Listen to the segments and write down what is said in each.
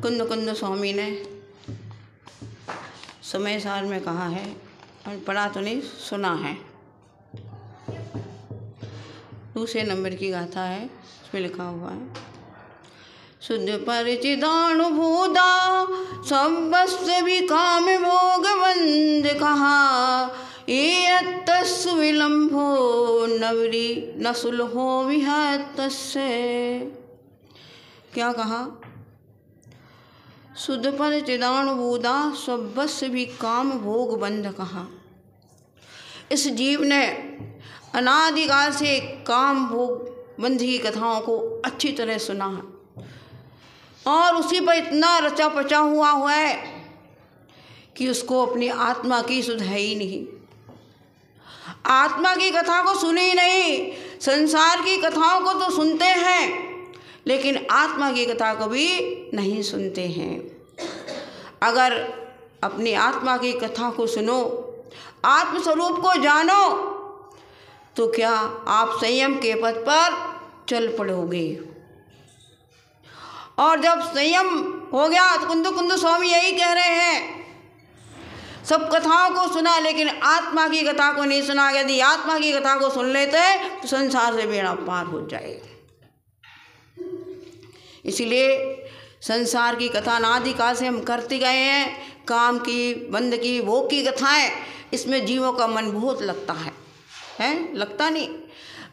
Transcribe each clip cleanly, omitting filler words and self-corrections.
कुंद कुंद स्वामी ने समय सार में कहा है और पढ़ा तो नहीं, सुना है। दूसरे नंबर की गाथा है, उसमें लिखा हुआ है, शुद्ध परिचिदानुभूता सर्वस्व भी काम भोग बंद कहा, ये तस् विलंबो नवरी नसुल हो विहतस्य। क्या कहा? शुद्ध परिचिदानुभूता सर्वस्व भी काम भोग बंद कहा। इस जीव ने अनादिकाल से काम भोग बंध की कथाओं को अच्छी तरह सुना है और उसी पर इतना रचा पचा हुआ है कि उसको अपनी आत्मा की सुध है ही नहीं। आत्मा की कथा को सुने ही नहीं, संसार की कथाओं को तो सुनते हैं लेकिन आत्मा की कथा को भी नहीं सुनते हैं। अगर अपनी आत्मा की कथा को सुनो, आत्मस्वरूप को जानो, तो क्या आप संयम के पथ पर चल पड़ोगे। और जब संयम हो गया तो कुंद कुंद स्वामी यही कह रहे हैं, सब कथाओं को सुना लेकिन आत्मा की कथा को नहीं सुना। यदि आत्मा की कथा को सुन लेते तो संसार से बेड़ा पार हो जाए। इसलिए संसार की कथा अनादिकाल से हम करते गए हैं, काम की, बंद की, भोग की कथाएं, इसमें जीवों का मन बहुत लगता है लगता नहीं।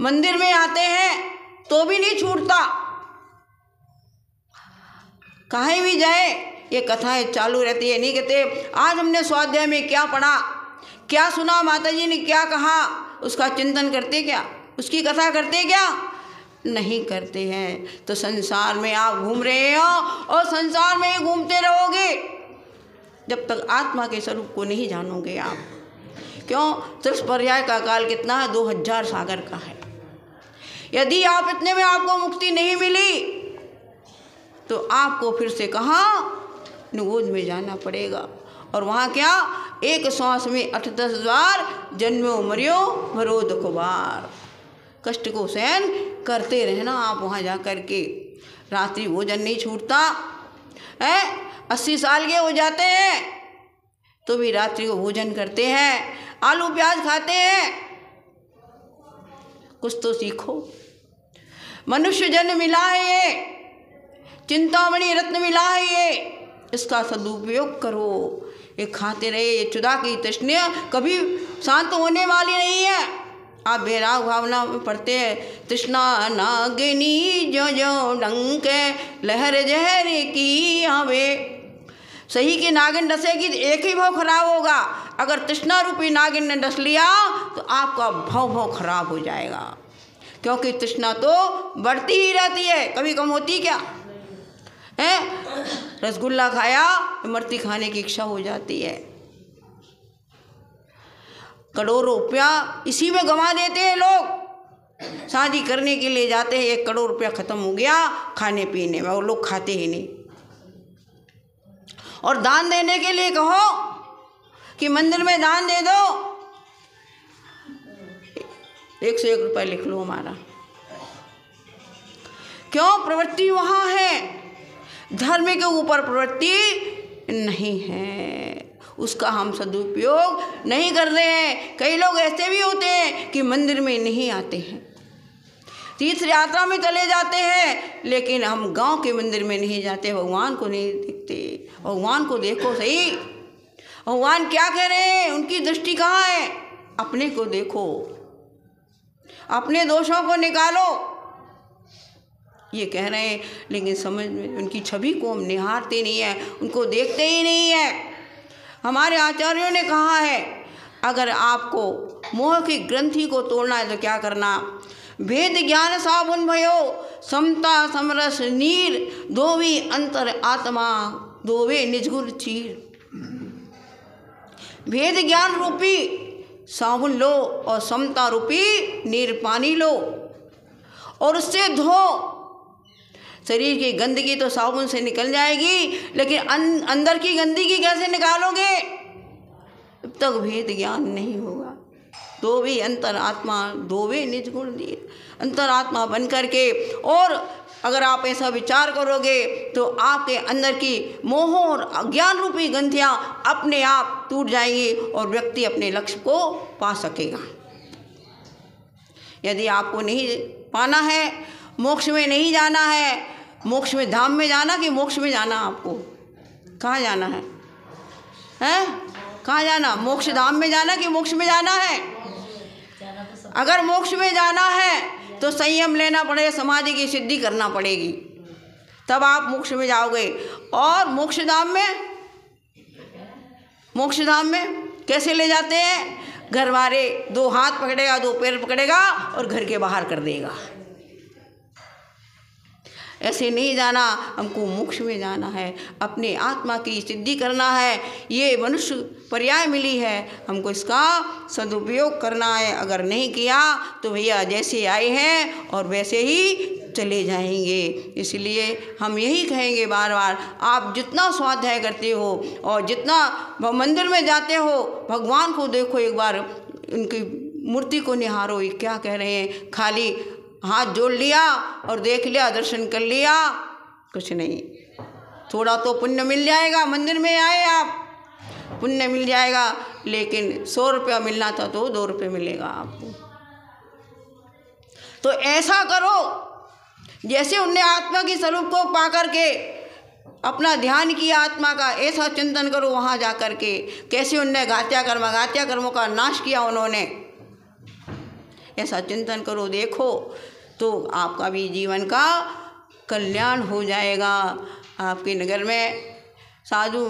मंदिर में आते हैं तो भी नहीं छूटता, कहीं भी जाए ये कथाएं चालू रहती है। नहीं कहते आज हमने स्वाध्याय में क्या पढ़ा, क्या सुना, माता जी ने क्या कहा, उसका चिंतन करते क्या, उसकी कथा करते क्या, नहीं करते हैं। तो संसार में आप घूम रहे हो और संसार में ही घूमते रहोगे जब तक आत्मा के स्वरूप को नहीं जानोगे आप। क्यों? त्रिस पर्याय का काल कितना है? 2000 सागर का है। यदि आप इतने में आपको मुक्ति नहीं मिली तो आपको फिर से कहाँ? निगोद में जाना पड़ेगा। और वहाँ क्या? एक श्वास में 8-10 बार जन्मो मरियो भरो दुख बार। कष्ट को सहन करते रहना आप वहाँ जा कर के। रात्रि भोजन नहीं छूटता है। 80 साल के हो जाते हैं तो भी रात्रि को भोजन करते हैं, आलू प्याज खाते हैं। कुछ तो सीखो। मनुष्य जन्म मिला है ये, चिंतामणि रत्न मिला है ये, इसका सदुपयोग करो। ये खाते रहे, ये चुदा की तृष्णा कभी शांत होने वाली नहीं है। आप बेराग भावना में पढ़ते हैं, तृष्णा नागिनी जो जो डंके लहर जहर की आवे। सही की नागिन डसेगी तो एक ही भाव खराब होगा। अगर तृष्णा रूपी नागिन ने डस लिया तो आपका भाव खराब हो जाएगा, क्योंकि तृष्णा तो बढ़ती ही रहती है, कभी कम होती क्या है। रसगुल्ला खाया, इमरती खाने की इच्छा हो जाती है। करोड़ों रुपया इसी में गंवा देते हैं लोग। शादी करने के लिए जाते हैं, 1 करोड़ रुपया खत्म हो गया खाने पीने में, और लोग खाते ही नहीं। और दान देने के लिए कहो कि मंदिर में दान दे दो, 1 से 1 रुपया लिख लो हमारा। क्यों? प्रवृत्ति वहाँ है, धर्म के ऊपर प्रवृत्ति नहीं है, उसका हम सदुपयोग नहीं कर रहे हैं। कई लोग ऐसे भी होते हैं कि मंदिर में नहीं आते हैं, तीर्थ यात्रा में चले जाते हैं, लेकिन हम गांव के मंदिर में नहीं जाते, भगवान को नहीं देखते। भगवान को देखो सही, भगवान क्या कह रहे हैं, उनकी दृष्टि कहाँ है? अपने को देखो, अपने दोषों को निकालो, ये कह रहे हैं। लेकिन समझ में उनकी छवि को हम निहारते नहीं है, उनको देखते ही नहीं है। हमारे आचार्यों ने कहा है, अगर आपको मोह की ग्रंथि को तोड़ना है तो क्या करना? भेद ज्ञान साबुन भयो समता समरस नीर, दोवी अंतर आत्मा दोवे निजगुण चीर। भेद ज्ञान रूपी साबुन लो और समता रूपी नीर पानी लो और उससे धो। शरीर की गंदगी तो साबुन से निकल जाएगी, लेकिन अंदर की गंदगी कैसे निकालोगे? जब तक भेद ज्ञान नहीं होगा। दो भी अंतर आत्मा दोवे निज गुण दिए, अंतर आत्मा बन करके और अगर आप ऐसा विचार करोगे तो आपके अंदर की मोह और अज्ञान रूपी ग्रंथियाँ अपने आप टूट जाएंगी और व्यक्ति अपने लक्ष्य को पा सकेगा। यदि आपको नहीं पाना है, मोक्ष में नहीं जाना है, मोक्ष में धाम में जाना कि मोक्ष में जाना, आपको कहाँ जाना है? कहाँ जाना? मोक्ष धाम में जाना कि मोक्ष में जाना है? अगर मोक्ष में जाना है तो संयम लेना पड़ेगा, समाधि की सिद्धि करना पड़ेगी, तब आप मोक्ष में जाओगे। और मोक्षधाम में कैसे ले जाते हैं? घर वाले दो हाथ पकड़ेगा, दो पैर पकड़ेगा और घर के बाहर कर देगा। ऐसे नहीं जाना, हमको मोक्ष में जाना है, अपने आत्मा की सिद्धि करना है। ये मनुष्य पर्याय मिली है, हमको इसका सदुपयोग करना है। अगर नहीं किया तो भैया जैसे आए हैं और वैसे ही चले जाएंगे। इसलिए हम यही कहेंगे बार बार, आप जितना स्वाध्याय करते हो और जितना मंदिर में जाते हो, भगवान को देखो, एक बार उनकी मूर्ति को निहारो, ये क्या कह रहे हैं। खाली हाथ जोड़ लिया और देख लिया, दर्शन कर लिया, कुछ नहीं। थोड़ा तो पुण्य मिल जाएगा, मंदिर में आए आप, पुण्य मिल जाएगा, लेकिन 100 रुपया मिलना था तो 2 रुपये मिलेगा आपको। तो ऐसा करो जैसे उनने आत्मा की स्वरूप को पा करके अपना ध्यान किया आत्मा का, ऐसा चिंतन करो वहाँ जा कर के। कैसे उनने घात्या कर्मों का नाश किया उन्होंने, ऐसा चिंतन करो, देखो, तो आपका भी जीवन का कल्याण हो जाएगा। आपके नगर में साधु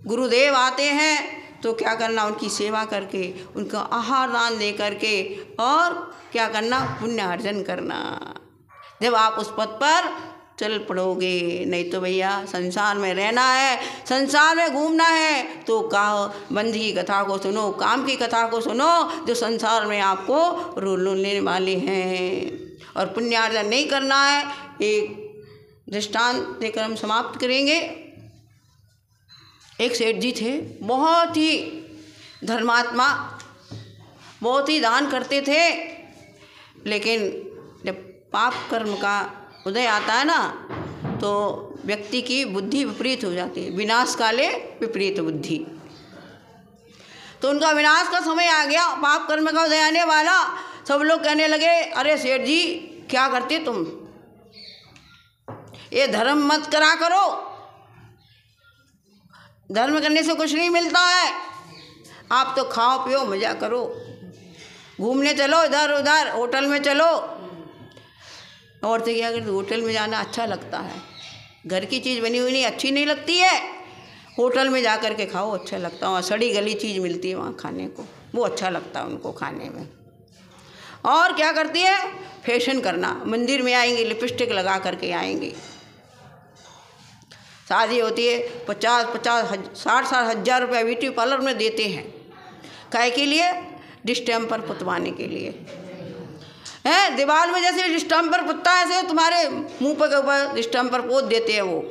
गुरुदेव आते हैं तो क्या करना, उनकी सेवा करके, उनका आहार दान दे करके, और क्या करना, पुण्य अर्जन करना। जब आप उस पद पर चल पड़ोगे, नहीं तो भैया संसार में रहना है, संसार में घूमना है तो बंध की कथा को सुनो, काम की कथा को सुनो, जो संसार में आपको रुलाने वाले हैं। और पुण्यार्जन नहीं करना है। एक दृष्टांत देकर हम समाप्त करेंगे। एक सेठ जी थे, बहुत ही धर्मात्मा, बहुत ही दान करते थे, लेकिन जब पाप कर्म का उदय आता है ना, तो व्यक्ति की बुद्धि विपरीत हो जाती है। विनाश काले विपरीत बुद्धि। तो उनका विनाश का समय आ गया, पाप कर्म का उदय आने वाला। सब लोग कहने लगे, अरे सेठ जी क्या करते तुम, ये धर्म मत करा करो, धर्म करने से कुछ नहीं मिलता है। आप तो खाओ पियो मज़ा करो, घूमने चलो, इधर उधर होटल में चलो। औरतें क्या करती, होटल में जाना अच्छा लगता है, घर की चीज़ बनी हुई नहीं अच्छी नहीं लगती है, होटल में जा कर के खाओ अच्छा लगता है। वहाँ सड़ी गली चीज़ मिलती है वहाँ खाने को, वो अच्छा लगता है उनको खाने में। और क्या करती है, फैशन करना, मंदिर में आएंगे लिपस्टिक लगा करके आएंगे। शादी होती है 50-60 हज़ार रुपये ब्यूटी पार्लर में देते हैं, काहे के लिए, डिस्टेम्पर पुतवाने के लिए है। दीवार में जैसे डिस्टेम्पर पुतता है, ऐसे तुम्हारे मुंह पर के ऊपर डिस्टेम्पर पोत देते हैं वो,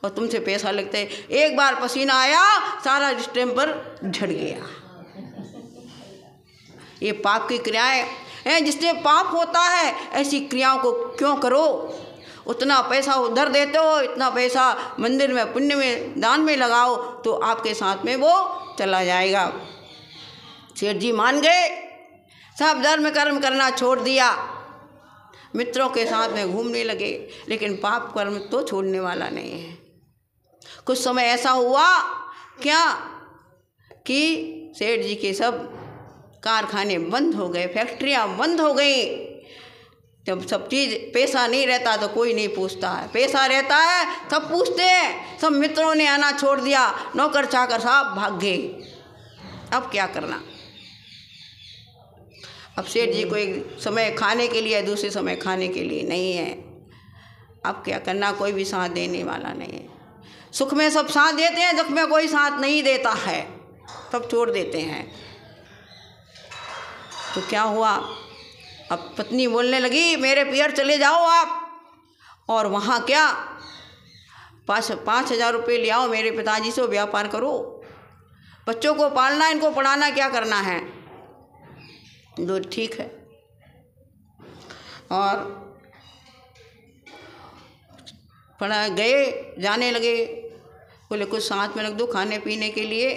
और तुमसे पैसा लगता है। एक बार पसीना आया, सारा डिस्टेम्पर झड़ गया। ये पाप की क्रियाएं हैं, जिससे पाप होता है, ऐसी क्रियाओं को क्यों करो। उतना पैसा उधर देते हो, इतना पैसा मंदिर में पुण्य में दान में लगाओ, तो आपके साथ में वो चला जाएगा। सेठ जी मान गए, सब धर्म कर्म करना छोड़ दिया, मित्रों के साथ में घूमने लगे, लेकिन पाप कर्म तो छोड़ने वाला नहीं है। कुछ समय ऐसा हुआ क्या कि सेठ जी के सब कारखाने बंद हो गए, फैक्ट्रियां बंद हो गई। जब सब चीज़, पैसा नहीं रहता तो कोई नहीं पूछता है, पैसा रहता है सब पूछते हैं। सब मित्रों ने आना छोड़ दिया, नौकर चाकर साहब भाग गए। अब क्या करना, अब सेठ जी को एक समय खाने के लिए, दूसरे समय खाने के लिए नहीं है। अब क्या करना, कोई भी साथ देने वाला नहीं है। सुख में सब साथ देते हैं, दुख में कोई साथ नहीं देता है, सब छोड़ देते हैं। तो क्या हुआ, अब पत्नी बोलने लगी, मेरे पियर चले जाओ आप, और वहाँ क्या 5,000 रुपये ले आओ, मेरे पिताजी से व्यापार करो, बच्चों को पालना, इनको पढ़ाना, क्या करना है। तो ठीक है। और पड़ा गए, जाने लगे, बोले कुछ साथ में रख दो खाने पीने के लिए।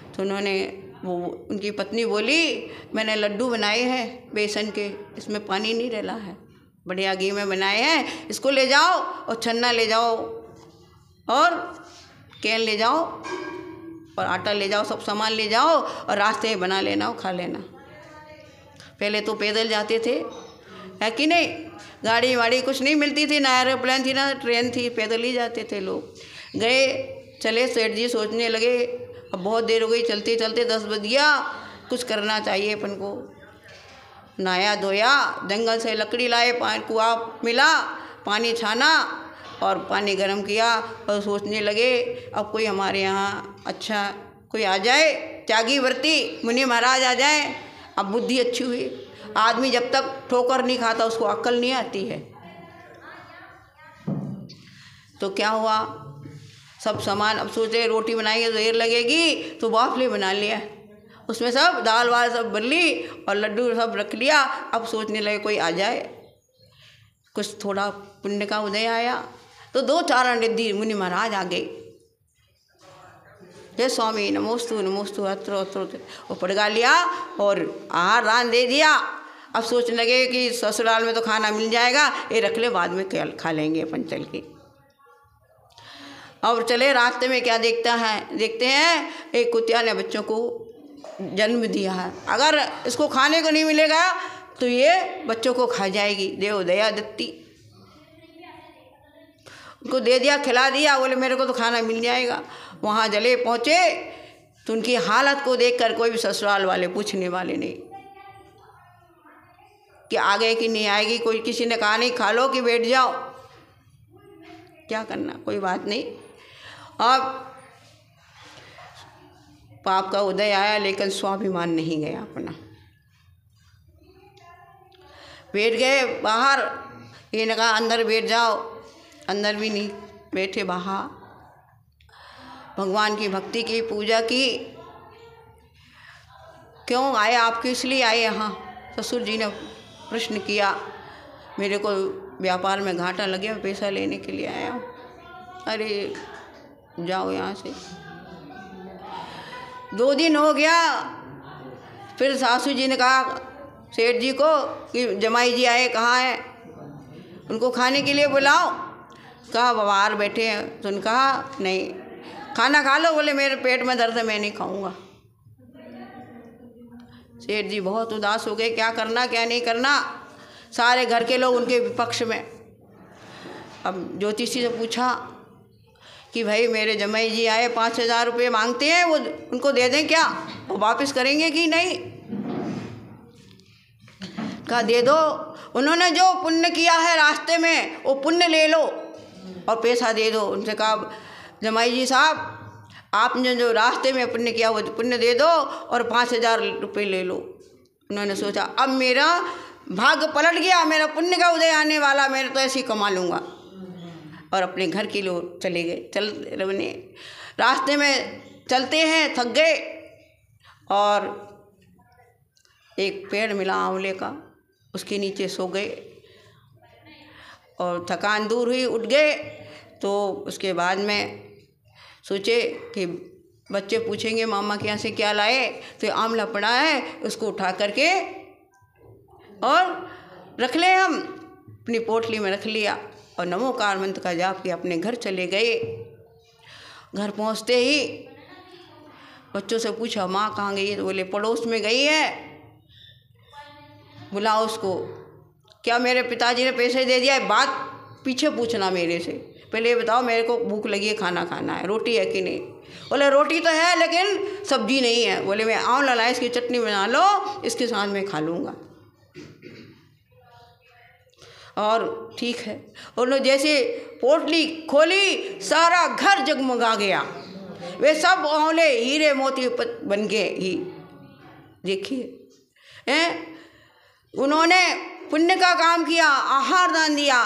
तो उन्होंने उनकी पत्नी बोली मैंने लड्डू बनाए हैं बेसन के, इसमें पानी नहीं डला है, बढ़िया घी में बनाए हैं, इसको ले जाओ और छन्ना ले जाओ और कैन ले जाओ और आटा ले जाओ, सब सामान ले जाओ और रास्ते में बना लेना और खा लेना। पहले तो पैदल जाते थे, है कि नहीं, गाड़ी वाड़ी कुछ नहीं मिलती थी, ना एरोप्लेन थी ना ट्रेन थी, पैदल ही जाते थे लोग। गए चले, सेठ जी सोचने लगे अब बहुत देर हो गई, चलते चलते 10 बज गया, कुछ करना चाहिए अपन को। नहाया धोया, जंगल से लकड़ी लाए, कुआं मिला, पानी छाना और पानी गर्म किया और सोचने लगे अब कोई हमारे यहाँ अच्छा कोई आ जाए, त्यागी व्रती मुनि महाराज आ जाए। अब बुद्धि अच्छी हुई। आदमी जब तक ठोकर नहीं खाता उसको अक्ल नहीं आती है। तो क्या हुआ, सब सामान, अब सोचे रोटी बनाएंगे तो देर लगेगी, तो बाफले बना लिया, उसमें सब दाल वाल सब भर ली और लड्डू सब रख लिया। अब सोचने लगे कोई आ जाए, कुछ थोड़ा पुण्य का उदय आया। तो 2 चारण रिद्धि मुनि महाराज आ गए, हे स्वामी नमोस्तु नमोस्तु, अत्र अत्र वो पड़गा लिया और आहार दान दे दिया। अब सोचने लगे कि ससुराल में तो खाना मिल जाएगा, ये रख ले, बाद में खा लेंगे अपन चल के। और चले, रास्ते में क्या देखते हैं एक कुतिया ने बच्चों को जन्म दिया है, अगर इसको खाने को नहीं मिलेगा तो ये बच्चों को खा जाएगी। देव दया दत्ती, उनको दे दिया, खिला दिया, बोले मेरे को तो खाना मिल जाएगा। वहाँ जले पहुँचे तो उनकी हालत को देखकर कोई भी ससुराल वाले पूछने वाले नहीं कि आ गए कि नहीं आएगी। कोई किसी ने कहा नहीं खा लो कि बैठ जाओ, क्या करना, कोई बात नहीं। अब पाप का उदय आया लेकिन स्वाभिमान नहीं गया अपना, बैठ गए बाहर। ये ने कहा अंदर बैठ जाओ, अंदर भी नहीं बैठे, बाहर भगवान की भक्ति की, पूजा की। क्यों आए आप, किस लिए आए यहाँ? ससुर जी ने प्रश्न किया, मेरे को व्यापार में घाटा लगे, पैसा लेने के लिए आया हूँ। अरे जाओ यहाँ से। 2 दिन हो गया, फिर सासू जी ने कहा सेठ जी को कि जमाई जी आए, कहाँ है, उनको खाने के लिए बुलाओ। कहा बाहर बैठे हैं। तो उन्होंने कहा नहीं, खाना खा लो। बोले मेरे पेट में दर्द है, मैं नहीं खाऊंगा। सेठ जी बहुत उदास हो गए, क्या करना क्या नहीं करना, सारे घर के लोग उनके विपक्ष में। अब ज्योतिषी से पूछा कि भाई मेरे जमाई जी आए, 5,000 रुपये मांगते हैं, वो उनको दे दें क्या, वो वापस करेंगे कि नहीं? कहा दे दो, उन्होंने जो पुण्य किया है रास्ते में वो पुण्य ले लो और पैसा दे दो। उनसे कहा जमाई जी साहब आपने जो रास्ते में पुण्य किया वो पुण्य दे दो और 5,000 रुपये ले लो। उन्होंने सोचा अब मेरा भाग्य पलट गया, मेरा पुण्य का उदय आने वाला, मैं तो ऐसे ही कमा लूँगा। और अपने घर के लोग चले गए। चल रवने रास्ते में चलते हैं, थक गए और एक पेड़ मिला आंवले का, उसके नीचे सो गए और थकान दूर हुई, उठ गए। तो उसके बाद में सोचे कि बच्चे पूछेंगे मामा के यहाँ से क्या लाए, तो आंवला पड़ा है, उसको उठा करके और रख ले, हम अपनी पोटली में रख लिया और नमोकार मंत्र का जाप किया, अपने घर चले गए। घर पहुँचते ही बच्चों से पूछा माँ कहाँ गई है, तो बोले पड़ोस में गई है, बुलाओ उसको। क्या मेरे पिताजी ने पैसे दे दिया है, बात पीछे पूछना मेरे से, पहले ये बताओ मेरे को भूख लगी है, खाना खाना है, रोटी है कि नहीं? बोले रोटी तो है लेकिन सब्जी नहीं है। बोले मैं आंवला लाया, इसकी चटनी बना लो, इसके साथ में खा लूँगा। और ठीक है, उन्होंने जैसे पोटली खोली सारा घर जगमगा गया, वे सब आंवले हीरे मोती बन गए ही। देखिए उन्होंने पुण्य का काम किया, आहार दान दिया।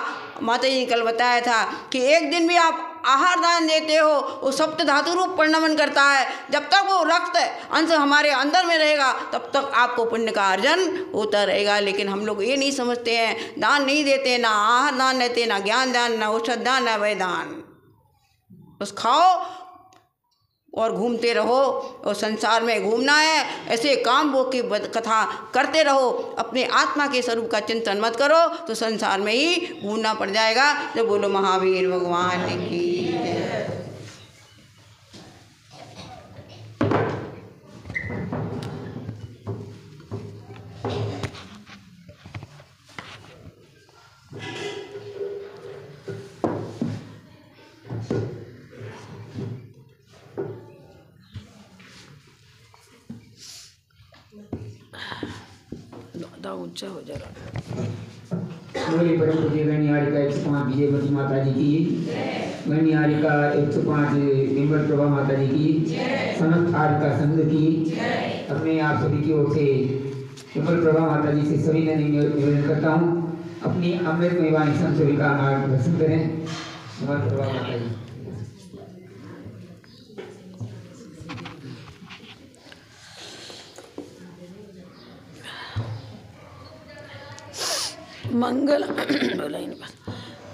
माता जी ने कल बताया था कि एक दिन भी आप आहार दान देते हो वो सप्त धातु रूप परिणमन करता है। जब तक वो रक्त अंश हमारे अंदर में रहेगा तब तक आपको पुण्य का अर्जन होता रहेगा। लेकिन हम लोग ये नहीं समझते हैं, दान नहीं देते, ना आहार दान देते, ना ज्ञान दान, ना औषध दान, ना वै दान। बस खाओ और घूमते रहो और संसार में घूमना है, ऐसे काम वो की कथा करते रहो, अपने आत्मा के स्वरूप का चिंतन मत करो तो संसार में ही घूमना पड़ जाएगा। जब बोलो महावीर भगवान की जय। ऊंचा हो जा रहा। बोले परम पूज्य गणियारिका 105 विजयवती माता जी की, गणियारिका 105 विमल प्रभा माता जी की, समस्त आरिका संघ की, अपने आप सभी की ओर से विमल प्रभा माता जी से सभी ने निवेदन करता हूँ अपनी अमृतमय वाणी संतों का मार्गदर्शन करें। विमल प्रभा माता जी।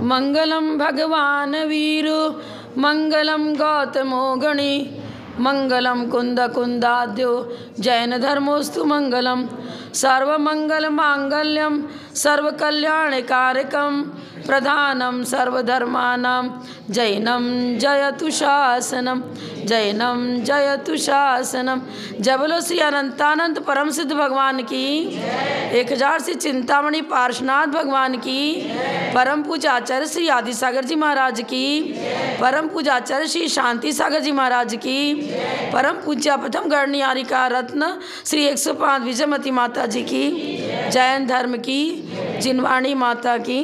मंगलम भगवान वीरु मंगलम गौतमो गणि मंगलम कुंद कुंदाद्यो जैन धर्मोस्तु मंगलम सर्वमंगल मांगल्यम सर्वकल्याणकारकम प्रधानम सर्वधर्मानां जैनम जयतु शासनम जैनम जयतु शासनम। जय बोलो श्री अनंतानंद परम सिद्ध भगवान की, 1000 से चिंतामणि पार्श्वनाथ भगवान की, परम पूजाचार्य श्री आदि सागर जी महाराज की, परम पूजाचार्य श्री शांति सागर जी महाराज की, परम पूज्य प्रथम गणियारिका रत्न श्री 105 विजयमती माता जी की, जैन धर्म की जिनवाणी माता की।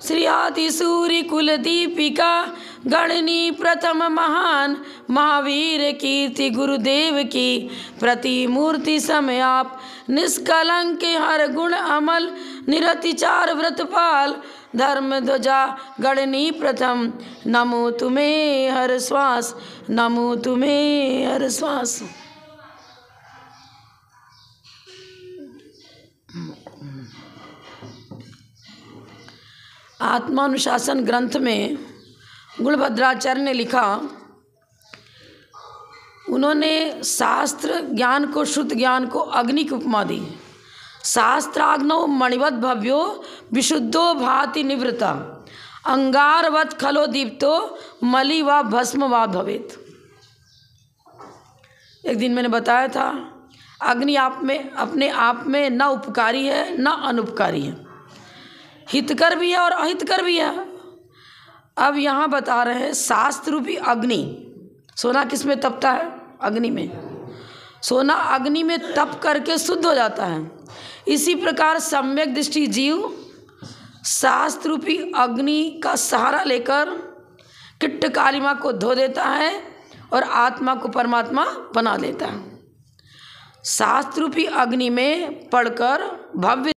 श्री आदि सूर्य कुल दीपिका गणनी प्रथम महान महावीर कीर्ति गुरुदेव की प्रतिमूर्ति समय आप निष्कलंक हर गुण अमल निरतिचार व्रतपाल धर्म ध्वजा गणनी प्रथम नमो तुम्हें हर श्वास नमो तुम्हें हर श्वास। आत्मानुशासन ग्रंथ में गुणभद्राचार्य ने लिखा, उन्होंने शास्त्र ज्ञान को शुद्ध ज्ञान को अग्नि की उपमा दी। शास्त्राग्नौ मणिवत भव्यो विशुद्धो भाति निवृता अंगारवत खलो दीप्तो मलि व भस्म वा भवेत। एक दिन मैंने बताया था अग्नि आप में अपने आप में न उपकारी है न अनुपकारी है, हितकर भी है और अहितकर भी है। अब यहाँ बता रहे हैं शास्त्र रूपी अग्नि, सोना किस में तपता है? अग्नि में। सोना अग्नि में तप करके शुद्ध हो जाता है। इसी प्रकार सम्यक दृष्टि जीव शास्त्र रूपी अग्नि का सहारा लेकर किट्ट कालिमा को धो देता है और आत्मा को परमात्मा बना लेता है। शास्त्र रूपी अग्नि में पढ़कर भव्य